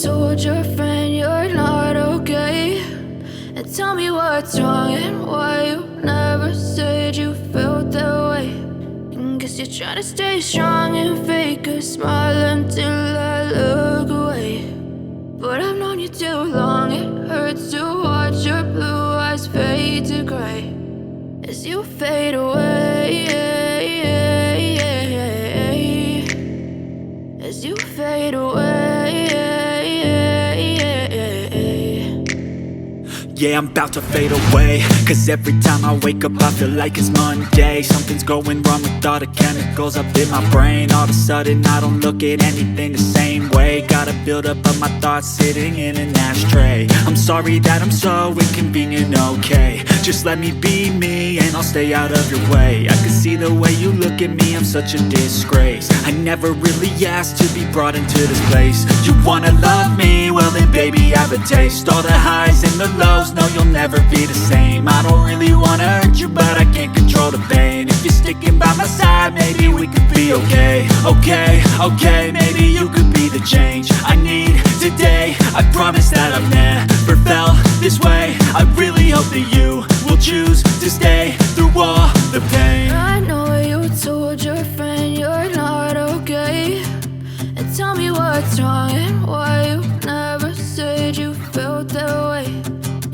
told your friend you're not okay, and tell me what's wrong and why you never said you felt that way. And guess you're trying to stay strong and fake a smile until I look away. But I've known you too long, it hurts to watch your blue eyes fade to gray as you fade away, as you fade away. Yeah, I'm about to fade away, cause every time I wake up I feel like it's Monday. Something's going wrong with all the chemicals up in my brain. All of a sudden I don't look at anything the same way. Got a buildup of my thoughts sitting in an ashtray. I'm sorry that I'm so inconvenient, okay. Just let me be me and I'll stay out of your way. I can see the way you look at me, I'm such a disgrace. I never really asked to be brought into this place. You wanna love me? Well then baby I have a taste. All the highs and the lows, no you'll never be the same. I don't really wanna hurt you but I can't control the pain. If you're sticking by my side maybe we could be okay. Okay, maybe you could be the change I need today. I promise that I've never felt this way. I really hope that you will choose to stay through all the pain. I know you told your friend you're not okay, and tell me what's wrong and why you never said you felt that way.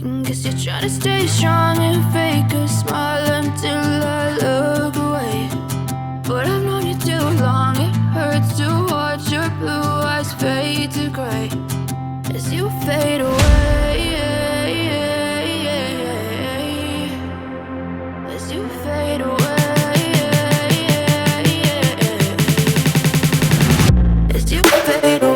And guess you're trying to stay strong and fake a smile until I look away. But I've known you too long, it hurts to watch your blue eyes fade to gray as you fade away, as you fade away, as you fade away.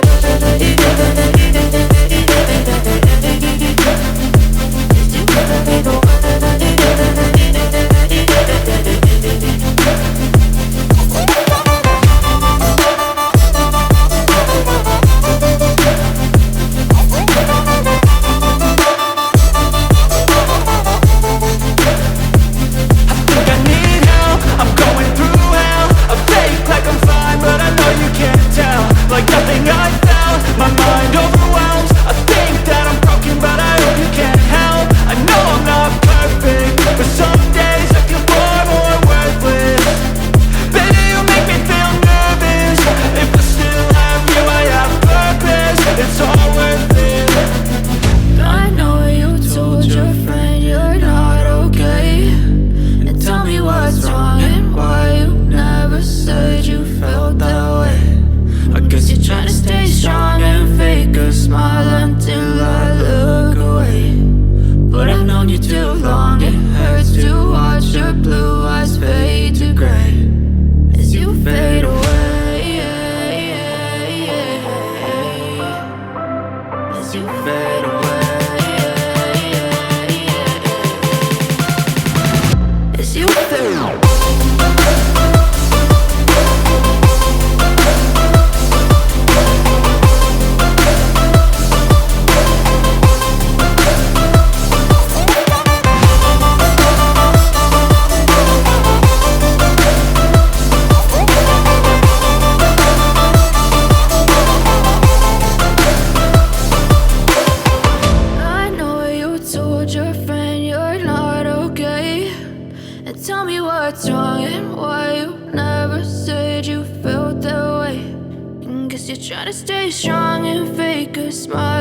Trying to stay strong and fake a smile